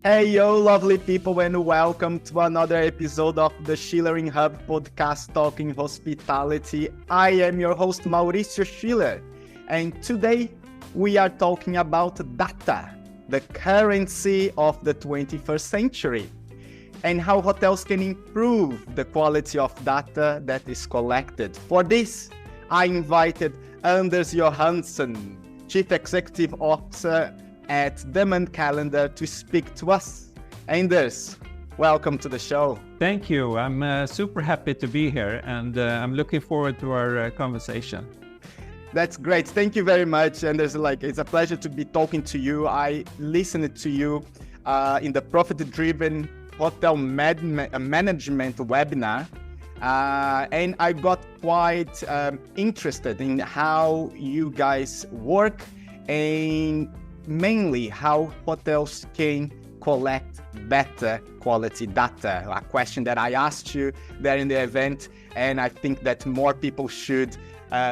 Hey, yo, lovely people, and welcome to another episode of the Schulering Hub Podcast talking hospitality. I am your host, Mauricio Schüler, and today we are talking about data, the currency of the 21st century, and how hotels can improve the quality of data that is collected. For this, I invited Anders Johansson, Chief Executive Officer at Demand Calendar, to speak to us. Anders, welcome to the show. Thank you. I'm super happy to be here, and I'm looking forward to our conversation. That's great. Thank you very much. And it's a pleasure to be talking to you. I listened to you in the Profit-Driven Hotel Management webinar, and I got quite interested in how you guys work and mainly how hotels can collect better quality data. A question that I asked you there in the event, and I think that more people should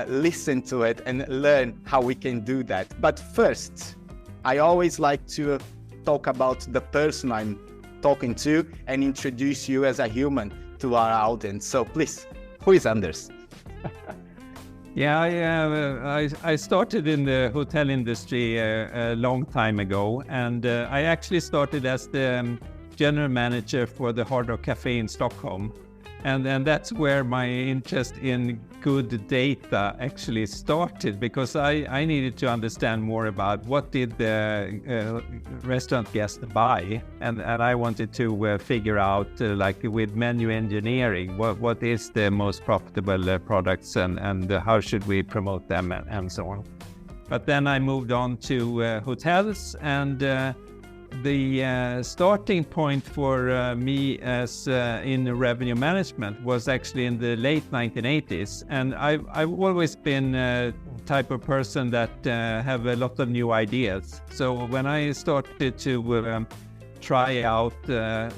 listen to it and learn how we can do that. But first, I always like to talk about the person I'm talking to and introduce you as a human to our audience. So please, who is Anders? Yeah, I started in the hotel industry a long time ago, and I actually started as the general manager for the Hard Rock Cafe in Stockholm. And that's where my interest in good data actually started, because I needed to understand more about what did the restaurant guests buy, and I wanted to figure out like with menu engineering what is the most profitable products and how should we promote them and so on. But then I moved on to hotels, and the starting point for me as in revenue management was actually in the late 1980s, and I've always been a type of person that have a lot of new ideas. So when I started to try out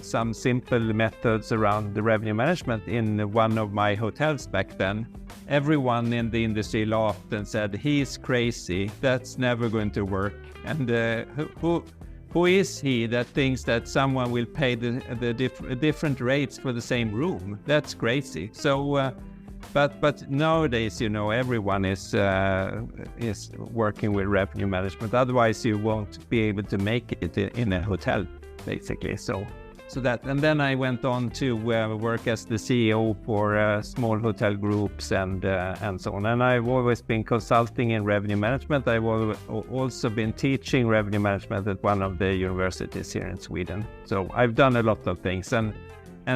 some simple methods around the revenue management in one of my hotels back then, everyone in the industry laughed and said, "He's crazy, that's never going to work." And who is he that thinks that someone will pay the different rates for the same room? That's crazy. So, but nowadays, everyone is working with revenue management. Otherwise, you won't be able to make it in a hotel, basically. So that, and then I went on to work as the CEO for small hotel groups and so on. And I've always been consulting in revenue management. I've also been teaching revenue management at one of the universities here in Sweden. So I've done a lot of things. And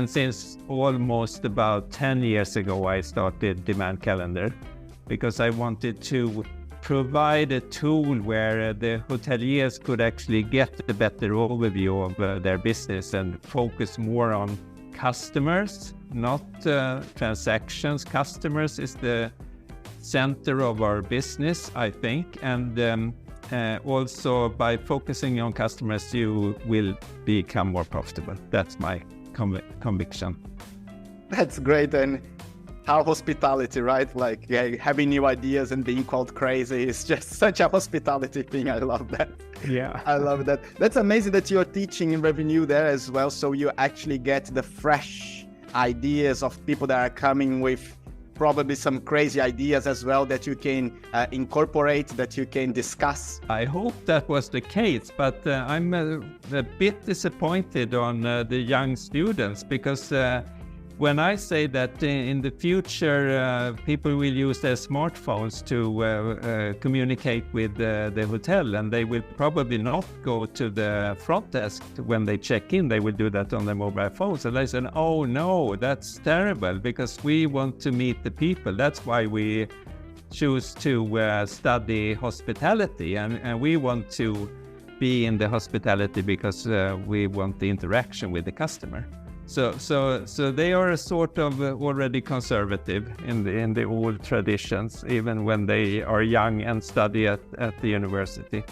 since almost about 10 years ago, I started Demand Calendar, because I wanted to provide a tool where the hoteliers could actually get a better overview of their business and focus more on customers, not transactions. Customers is the center of our business, I think, and also by focusing on customers, you will become more profitable. That's my conviction. That's great. And how hospitality, right? Like having new ideas and being called crazy is just such a hospitality thing. I love that. Yeah. I love that. That's amazing that you're teaching in revenue there as well. So you actually get the fresh ideas of people that are coming with probably some crazy ideas as well that you can incorporate, that you can discuss. I hope that was the case, but I'm a bit disappointed on the young students, because when I say that in the future people will use their smartphones to communicate with the hotel, and they will probably not go to the front desk when they check in, they will do that on their mobile phones. And I said, oh no, that's terrible, because we want to meet the people. That's why we choose to study hospitality, and we want to be in the hospitality because we want the interaction with the customer. So they are sort of already conservative in the old traditions, even when they are young and study at the university.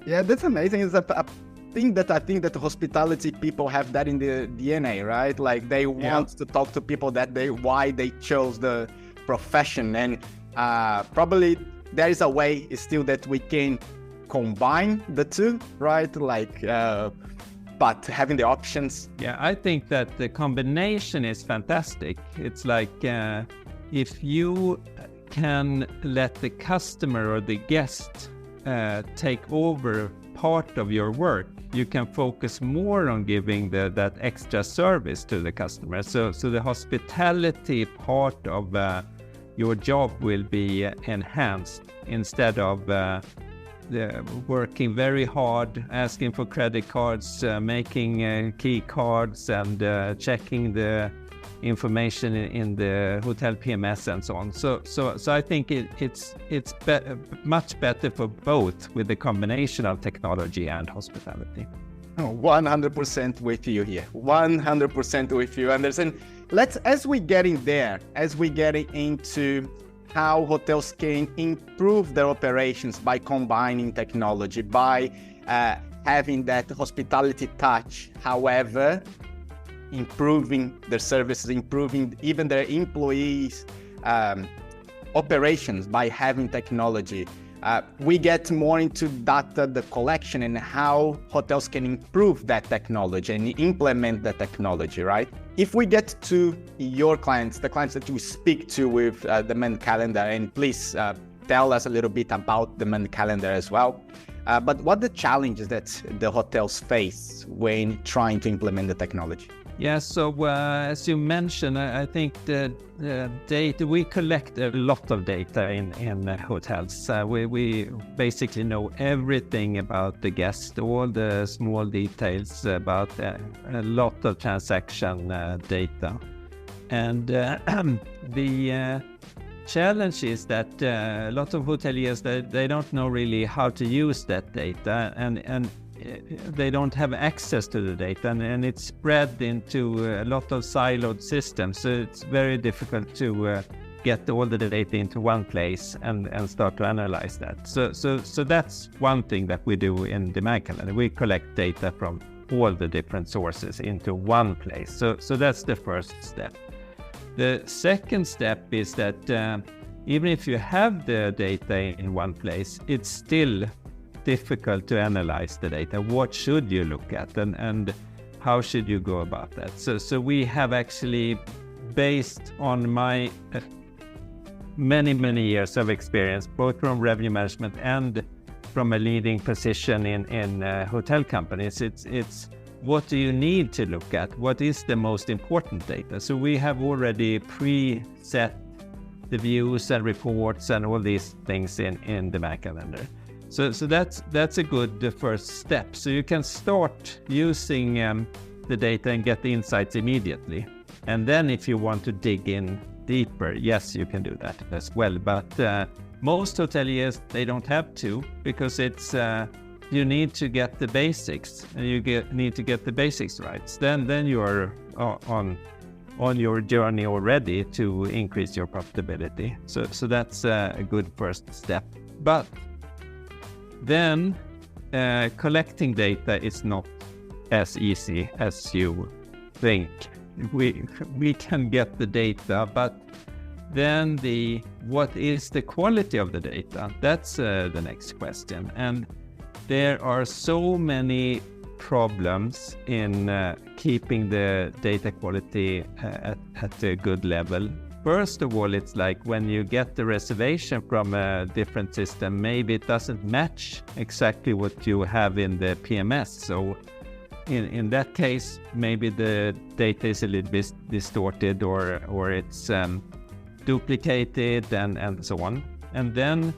Yeah, that's amazing. It's a thing that I think that hospitality people have that in the DNA, right? Like they want to talk to people why they chose the profession, and probably there is a way still that we can combine the two, right? Like but having the options. Yeah, I think that the combination is fantastic. It's like if you can let the customer or the guest take over part of your work, you can focus more on giving that extra service to the customer. So the hospitality part of your job will be enhanced instead of working very hard, asking for credit cards, making key cards, and checking the information in the hotel PMS and so on. So I think it's much better for both with the combination of technology and hospitality. 100% with you here. 100% with you, Anderson. As we get into how hotels can improve their operations by combining technology, by having that hospitality touch, however, improving their services, improving even their employees' operations by having technology. We get more into data, the collection, and how hotels can improve that technology and implement that technology, right? If we get to your clients, the clients that you speak to with the demand calendar, and please tell us a little bit about the demand calendar as well. But what the challenges that the hotels face when trying to implement the technology? Yeah, so as you mentioned, I think the data, we collect a lot of data in hotels. We basically know everything about the guest, all the small details about a lot of transaction data. And the challenge is that a lot of hoteliers, they don't know really how to use that data, and they don't have access to the data, and it's spread into a lot of siloed systems. So it's very difficult to get all the data into one place and start to analyze that. So that's one thing that we do in Demand Calendar. We collect data from all the different sources into one place. So that's the first step. The second step is that even if you have the data in one place, it's still difficult to analyze the data. What should you look at, and how should you go about that? So we have actually, based on my many years of experience, both from revenue management and from a leading position in hotel companies, it's what do you need to look at? What is the most important data? So we have already preset the views and reports and all these things in the Demand Calendar. So that's a good first step. So you can start using the data and get the insights immediately. And then if you want to dig in deeper, yes, you can do that as well. But most hoteliers, they don't have to, because it's you need to get the basics, and need to get the basics right. Then you are on your journey already to increase your profitability. So that's a good first step. But then collecting data is not as easy as you think. We can get the data, but then what is the quality of the data? That's the next question. And there are so many problems in keeping the data quality at a good level. First of all, it's like when you get the reservation from a different system, maybe it doesn't match exactly what you have in the PMS. So in that case, maybe the data is a little bit distorted, or it's duplicated and so on. And then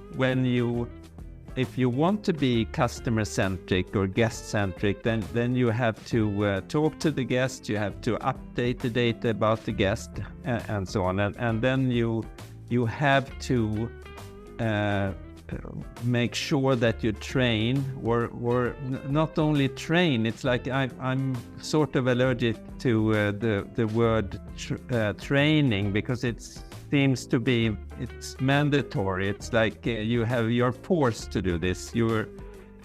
if you want to be customer-centric or guest-centric, then you have to talk to the guest, you have to update the data about the guest, and so on. And then you have to make sure that you train, or not only train. It's like I'm sort of allergic to the word training, because it's mandatory. It's like you're forced to do this.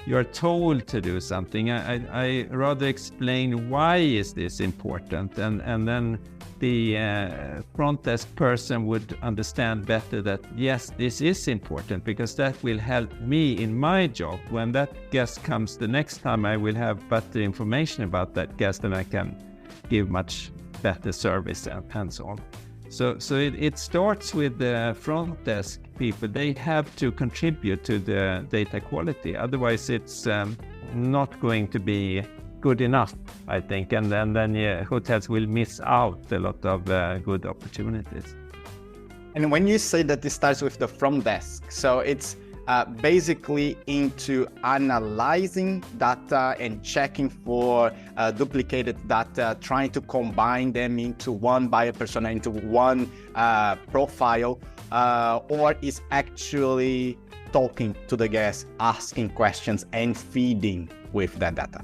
you're told to do something. I rather explain why is this important, and then the front desk person would understand better that yes, this is important, because that will help me in my job. When that guest comes the next time, I will have better information about that guest, and I can give much better service and so on. So it starts with the front desk people. They have to contribute to the data quality. Otherwise, it's not going to be good enough, I think. And then hotels will miss out a lot of good opportunities. And when you say that it starts with the front desk, so it's basically into analyzing data and checking for duplicated data, trying to combine them into one buyer persona, into one profile, or is actually talking to the guests, asking questions and feeding with that data?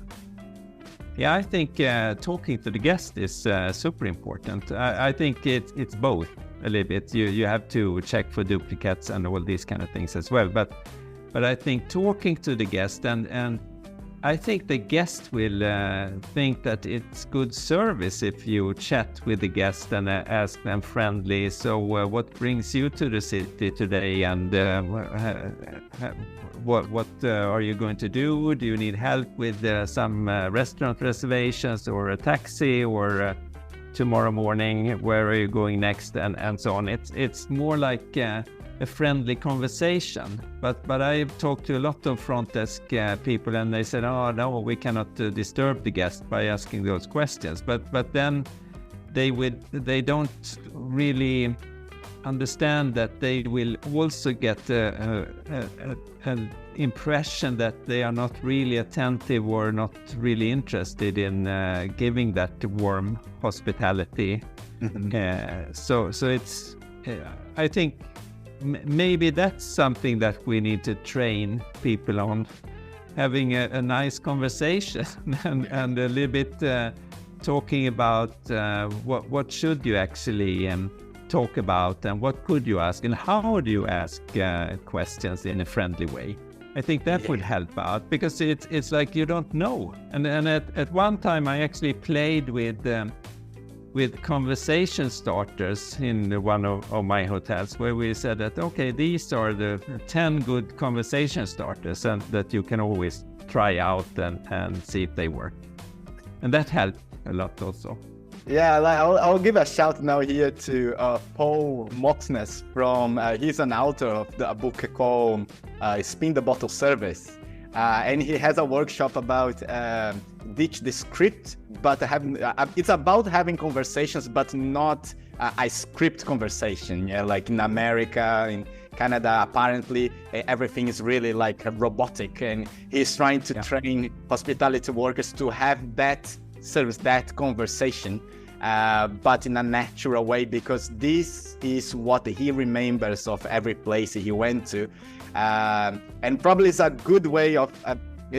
Yeah, I think talking to the guest is super important. I think it's both a little bit. You have to check for duplicates and all these kind of things as well. But I think talking to the guest, and I think the guest will think that it's good service if you chat with the guest and ask them friendly. So what brings you to the city today, and what are you going to do? Do you need help with some restaurant reservations or a taxi, or tomorrow morning, where are you going next, and so on. It's more like a friendly conversation. But I've talked to a lot of front desk people, and they said, oh no, we cannot disturb the guest by asking those questions. But then they don't really understand that they will also get an impression that they are not really attentive or not really interested in giving that warm hospitality. So it's I think maybe that's something that we need to train people on, having a nice conversation and a little bit talking about what should you actually talk about, and what could you ask, and how do you ask questions in a friendly way. I think that would help out, because it's like you don't know. And at one time I actually played with conversation starters in one of my hotels, where we said that, okay, these are the 10 good conversation starters, and that you can always try out and see if they work. And that helped a lot also. Yeah, I'll give a shout now here to Paul Moxness from, he's an author of a book called Spin the Bottle Service. And he has a workshop about ditch the script, but it's about having conversations, but not a script conversation. Yeah, like in America, in Canada, apparently everything is really like robotic, and he's trying to train hospitality workers to have that service, that conversation, but in a natural way, because this is what he remembers of every place he went to. And probably it's a good way of,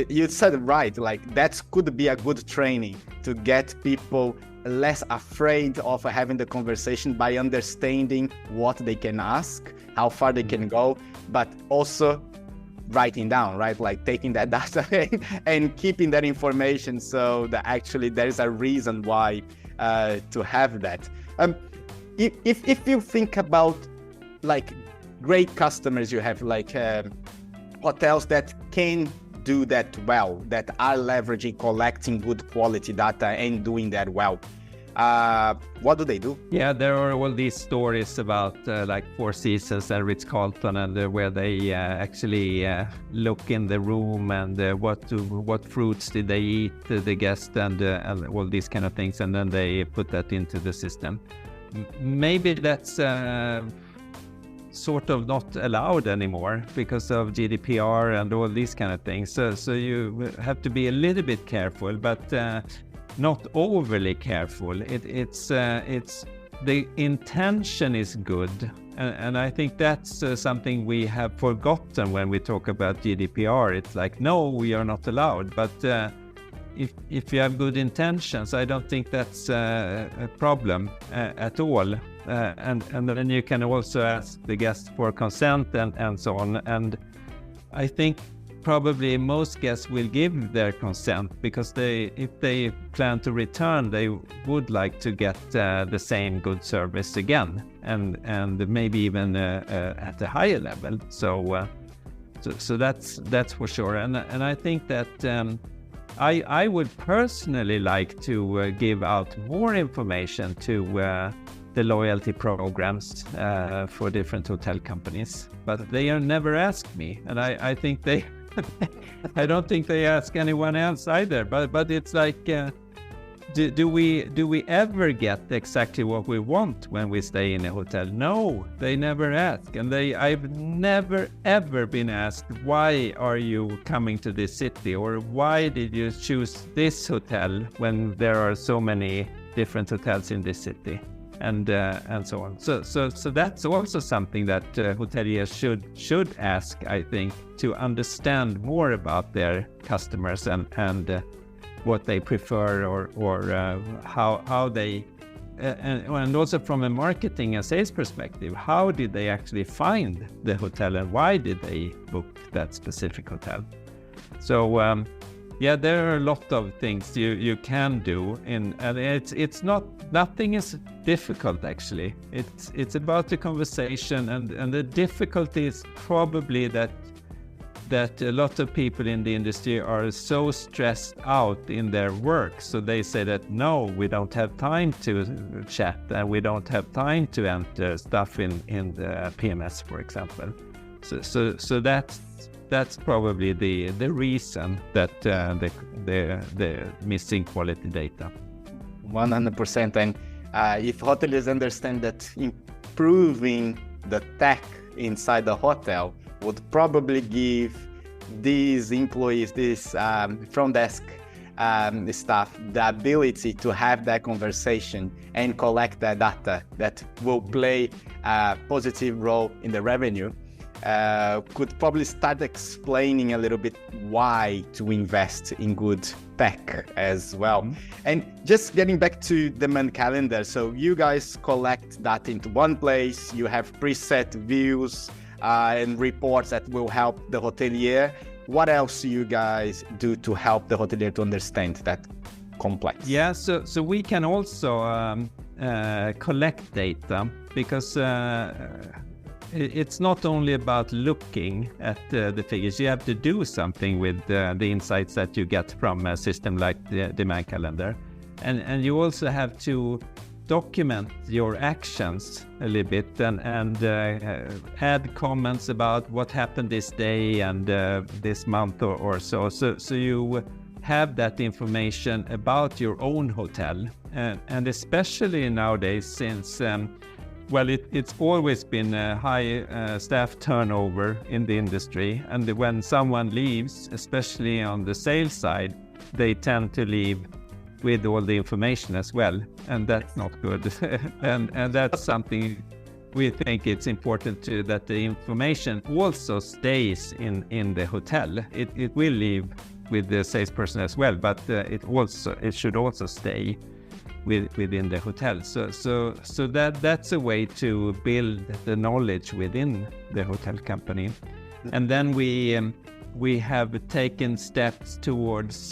you said it right, like that could be a good training to get people less afraid of having the conversation by understanding what they can ask, how far they can go, but also writing down, right? Like taking that data and keeping that information, so that actually there is a reason why to have that. If you think about like great customers you have, like hotels that can do that well, that are leveraging, collecting good quality data and doing that well, what do they do? Yeah, there are all these stories about like Four Seasons and Ritz-Carlton, and where they actually look in the room and what fruits did they eat, the guest, and all these kind of things, and then they put that into the system. Maybe that's sort of not allowed anymore because of GDPR and all these kind of things. So you have to be a little bit careful, but not overly careful. It's the intention is good, and I think that's something we have forgotten when we talk about GDPR. It's like, no, we are not allowed, but if you have good intentions, I don't think that's a problem at all. And then you can also ask the guest for consent and so on. And I think probably most guests will give their consent because if they plan to return, they would like to get the same good service again, and maybe even at a higher level. So that's for sure. And I think that I would personally like to give out more information to the loyalty programs for different hotel companies, but they are never asked me, and I think they I don't think they ask anyone else either. But it's like, do we ever get exactly what we want when we stay in a hotel? No, they never ask, and I've never ever been asked, why are you coming to this city, or why did you choose this hotel when there are so many different hotels in this city, and so on. So that's also something that hoteliers should ask, I think, to understand more about their customers and what they prefer, or how they and also from a marketing and sales perspective, how did they actually find the hotel and why did they book that specific hotel. So there are a lot of things you can do, and it's nothing is difficult actually. It's about the conversation, and the difficulty is probably that a lot of people in the industry are so stressed out in their work, so they say that no, we don't have time to chat, and we don't have time to enter stuff in the PMS, for example. So that's probably the reason that the missing quality data. 100%. And if hoteliers understand that improving the tech inside the hotel would probably give these employees, this front desk staff, the ability to have that conversation and collect that data that will play a positive role in the revenue, could probably start explaining a little bit why to invest in good tech as well. Mm-hmm. And just getting back to demand calendar, so you guys collect that into one place, you have preset views and reports that will help the hotelier. What else do you guys do to help the hotelier to understand that complex? Yeah, so we can also collect data, because it's not only about looking at the figures. You have to do something with the insights that you get from a system like the demand calendar, and you also have to document your actions a little bit, and add comments about what happened this day and this month or so. So you have that information about your own hotel, and especially nowadays, since it's always been a high staff turnover in the industry, and when someone leaves, especially on the sales side, they tend to leave with all the information as well, and that's not good. and that's something we think it's important that the information also stays in the hotel. It will leave with the salesperson as well, but it should also stay within the hotel. So that's a way to build the knowledge within the hotel company. And then we have taken steps towards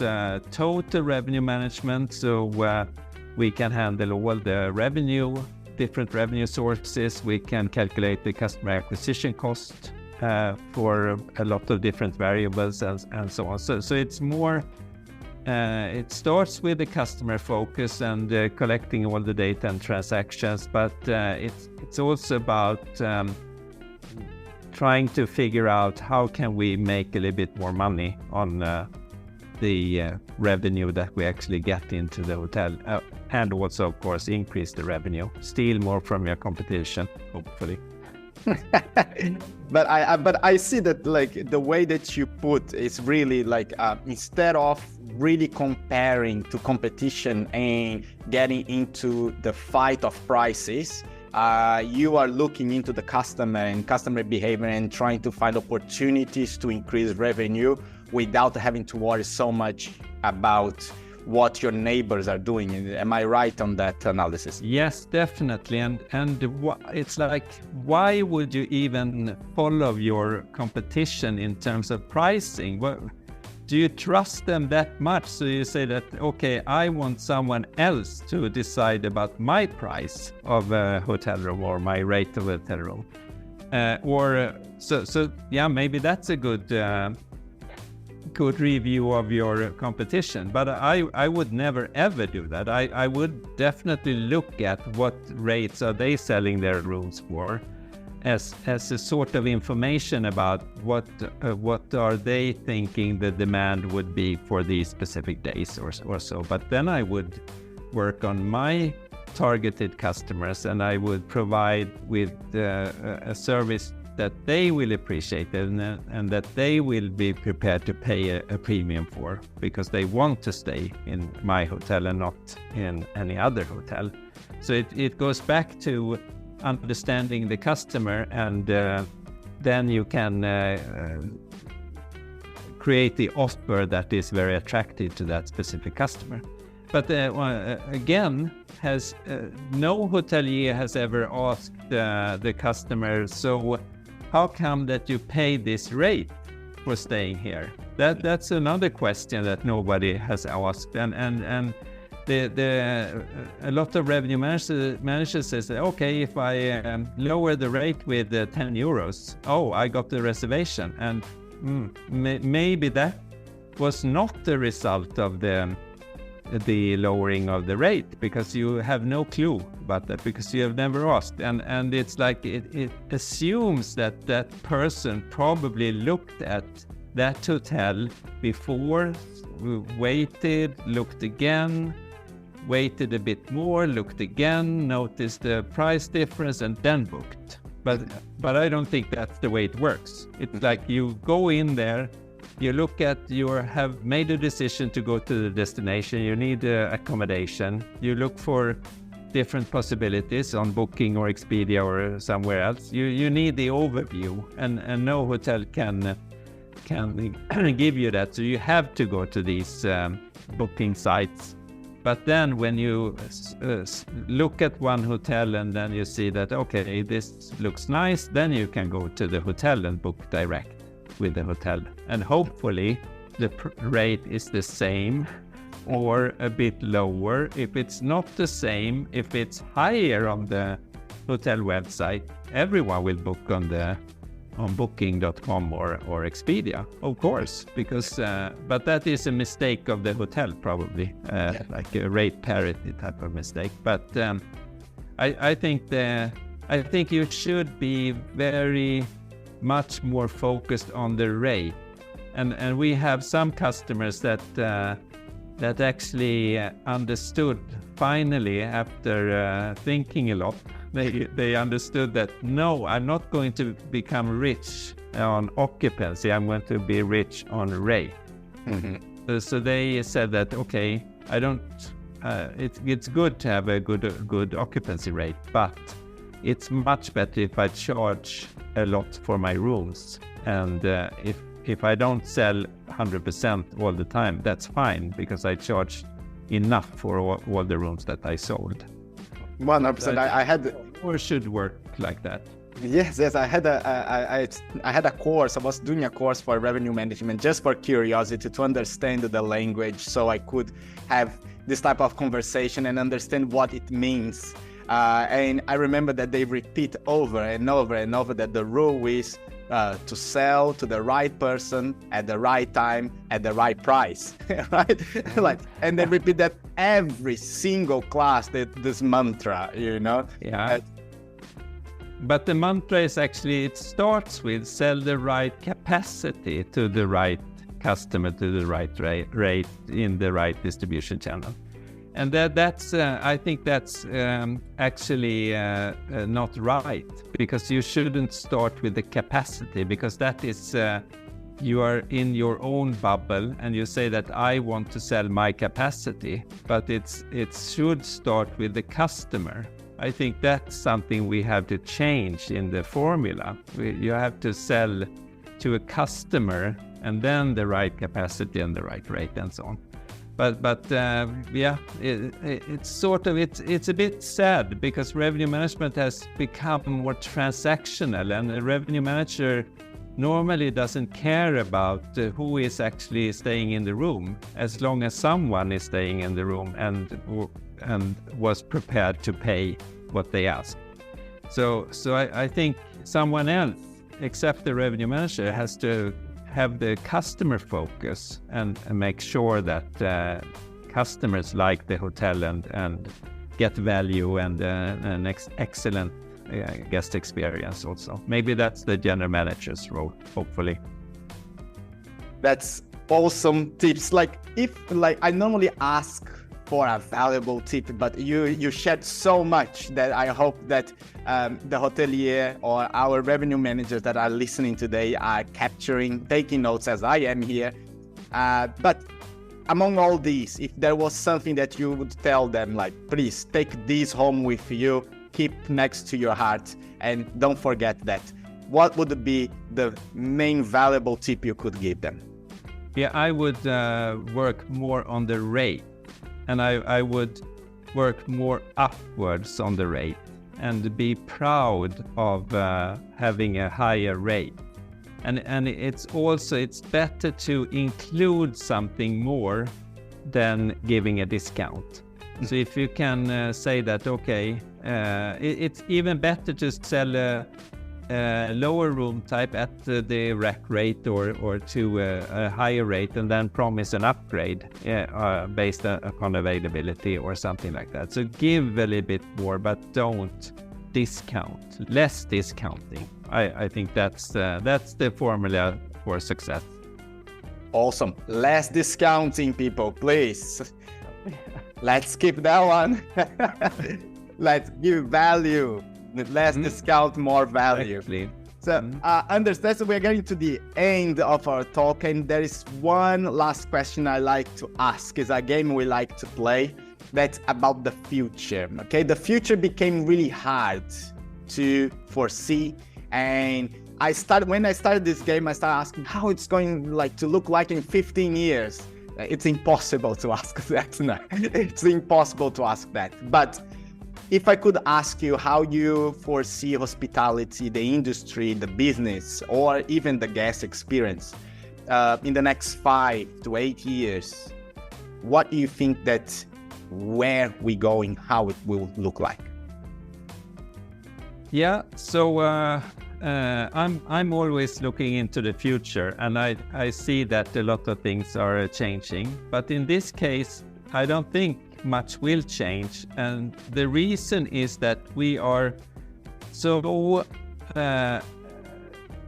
total revenue management, so we can handle all the revenue, different revenue sources. We can calculate the customer acquisition cost for a lot of different variables and so on. So it's more, it starts with the customer focus and collecting all the data and transactions, but it's also about trying to figure out how can we make a little bit more money on the revenue that we actually get into the hotel, and also, of course, increase the revenue, steal more from your competition, hopefully. But I see that, like, the way that you put is really like, instead of really comparing to competition and getting into the fight of prices, you are looking into the customer and customer behavior and trying to find opportunities to increase revenue without having to worry so much about what your neighbors are doing. Am I right on that analysis? Yes, definitely. And it's like, why would you even follow your competition in terms of pricing? Do you trust them that much? So you say that, okay, I want someone else to decide about my price of a hotel room or my rate of a hotel room. So maybe that's a good review of your competition. But I would never ever do that. I would definitely look at what rates are they selling their rooms for, as a sort of information about what are they thinking the demand would be for these specific days or so. But then I would work on my targeted customers, and I would provide with a service that they will appreciate and that they will be prepared to pay a premium for, because they want to stay in my hotel and not in any other hotel. So it goes back to understanding the customer, and then you can create the offer that is very attractive to that specific customer. But again, no hotelier has ever asked the customer, so how come that you pay this rate for staying here? That's another question that nobody has asked, and a lot of revenue managers says, okay, if I lower the rate with 10 euros, I got the reservation, and maybe that was not the result of the lowering of the rate, because you have no clue about that, because you have never asked, and it's like it assumes that person probably looked at that hotel before, waited, looked again, waited a bit more, looked again, noticed the price difference, and then booked. But I don't think that's the way it works. It's like you go in there, you look at, you have made a decision to go to the destination, you need accommodation, you look for different possibilities on Booking or Expedia or somewhere else. You need the overview, and no hotel can give you that. So you have to go to these booking sites. But then when you look at one hotel and then you see that, okay, this looks nice, then you can go to the hotel and book direct with the hotel. And hopefully the rate is the same or a bit lower. If it's not the same, if it's higher on the hotel website, everyone will book on booking.com or Expedia, of course, because but that is a mistake of the hotel, probably, like a rate parity type of mistake. But I think you should be very much more focused on the rate, and we have some customers that actually understood finally, after thinking a lot. They understood that, no, I'm not going to become rich on occupancy. I'm going to be rich on rate. Mm-hmm. So they said that, okay, I don't. It's good to have a good occupancy rate, but it's much better if I charge a lot for my rooms. And if I don't sell 100% all the time, that's fine, because I charge enough for all the rooms that I sold. 100%. I had, or should work like that. Yes. I had a course. I was doing a course for revenue management just for curiosity, to understand the language, so I could have this type of conversation and understand what it means. And I remember that they repeat over and over and over that the rule is to sell to the right person at the right time at the right price, right? Like, and they repeat that every single class. This mantra, Yeah. But the mantra is actually, it starts with sell the right capacity to the right customer, to the right rate in the right distribution channel. And that's I think that's actually not right, because you shouldn't start with the capacity, because that is you are in your own bubble and you say that I want to sell my capacity, but it should start with the customer. I think that's something we have to change in the formula. You have to sell to a customer, and then the right capacity and the right rate and so on. It's sort of it's a bit sad because revenue management has become more transactional, and a revenue manager normally doesn't care about who is actually staying in the room, as long as someone is staying in the room and was prepared to pay what they ask. So I think someone else except the revenue manager has to have the customer focus and make sure that customers like the hotel and get value and an excellent guest experience also. Maybe that's the general manager's role, hopefully. That's awesome tips. I normally ask for a valuable tip, but you shared so much that I hope that the hotelier or our revenue managers that are listening today are taking notes as I am here. But among all these, if there was something that you would tell them, please take this home with you, keep next to your heart, and don't forget that, what would be the main valuable tip you could give them? Yeah, I would work more on the rate. And I would work more upwards on the rate and be proud of having a higher rate. And it's better to include something more than giving a discount. So if you can say that, okay, it's even better to sell a lower room type at the rack rate or to a higher rate, and then promise an upgrade based upon availability or something like that. So give a little bit more, but don't discount. Less discounting. I think that's the formula for success. Awesome. Less discounting, people, please. Let's keep that one. Let's give value. Less discount, more value. Exactly. So, understand, so we're getting to the end of our talk, and there is one last question I like to ask. It's a game we like to play that's about the future. Okay, the future became really hard to foresee, and when I started this game, I started asking how it's going to look like in 15 years. It's impossible to ask that. No, it's impossible to ask that. But if I could ask you how you foresee hospitality, the industry, the business, or even the guest experience in the next 5 to 8 years, what do you think where we going, how it will look like? Yeah, so I'm always looking into the future, and I see that a lot of things are changing. But in this case, I don't think much will change, and the reason is that we are so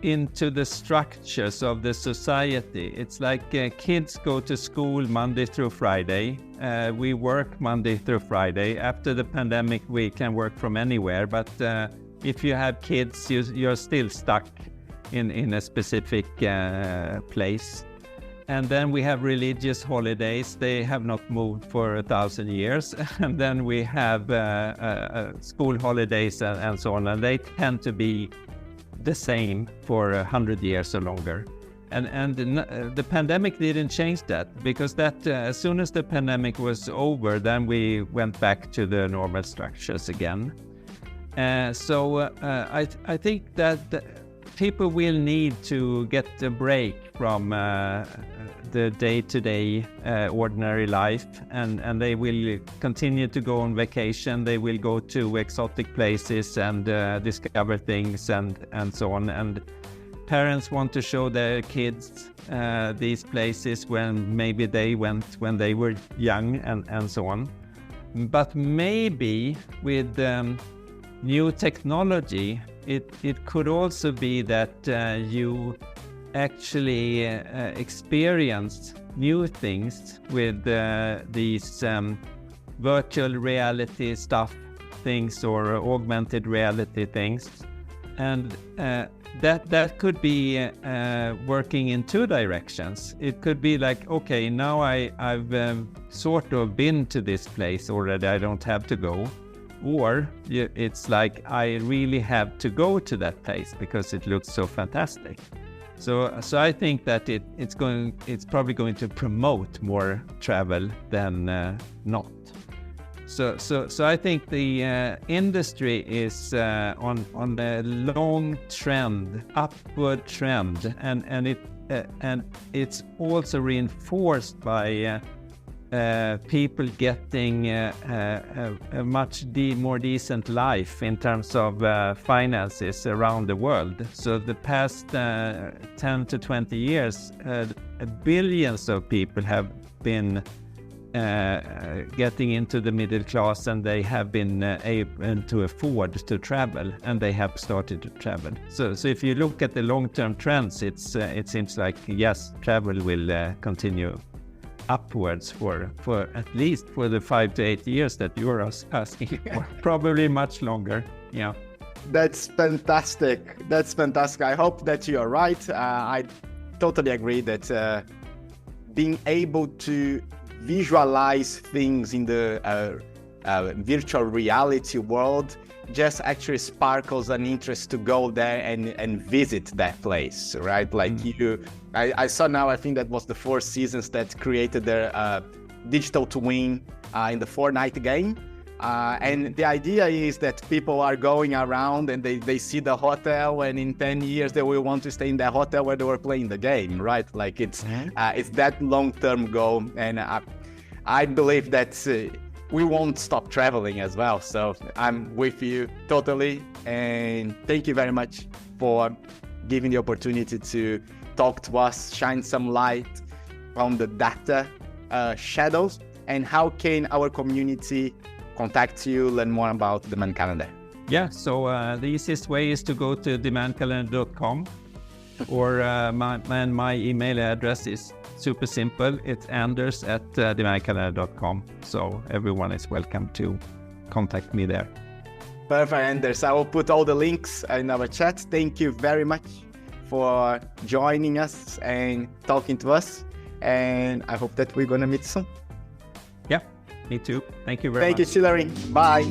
into the structures of the society. It's like kids go to school Monday through Friday. We work Monday through Friday. After the pandemic, we can work from anywhere, but if you have kids, you're still stuck in a specific place. And then we have religious holidays. They have not moved for 1,000 years. And then we have school holidays and so on. And they tend to be the same for 100 years or longer. And the pandemic didn't change that, because as soon as the pandemic was over, then we went back to the normal structures again. So I think that people will need to get a break from the day-to-day ordinary life, and they will continue to go on vacation. They will go to exotic places and discover things and so on. And parents want to show their kids these places when maybe they went when they were young and so on. But maybe with new technology, it could also be that you actually experience new things with these virtual reality things or augmented reality things, and that could be working in two directions. It could be like, okay, now I've sort of been to this place already, I don't have to go. Or it's like, I really have to go to that place because it looks so fantastic. So I think that it's probably going to promote more travel than not. So I think the industry is on a long trend, upward trend, and it's also reinforced by people getting a much more decent life in terms of finances around the world. So the past 10 to 20 years, billions of people have been getting into the middle class, and they have been able to afford to travel, and they have started to travel. So if you look at the long-term trends, it seems like, yes, travel will continue upwards for at least for the 5 to 8 years that you're asking for. Probably much longer. Yeah. That's fantastic. I hope that you're right. I totally agree that being able to visualize things in the virtual reality world just actually sparkles an interest to go there and visit that place, right? Like I saw now, I think that was the Four Seasons that created their digital twin in the Fortnite game. And the idea is that people are going around and they see the hotel, and in 10 years they will want to stay in that hotel where they were playing the game, right? Like it's that long-term goal. And I believe that we won't stop traveling as well. So I'm with you totally. And thank you very much for giving the opportunity to talk to us, shine some light on the data shadows, and how can our community contact you, learn more about Demand Calendar? Yeah, so the easiest way is to go to demandcalendar.com, or my email address is super simple. It's anders@demandcalendar.com. So everyone is welcome to contact me there. Perfect, Anders. I will put all the links in our chat. Thank you very much for joining us and talking to us. And I hope that we're going to meet soon. Yeah, me too. Thank you very much. Thank you, Schulering. Bye.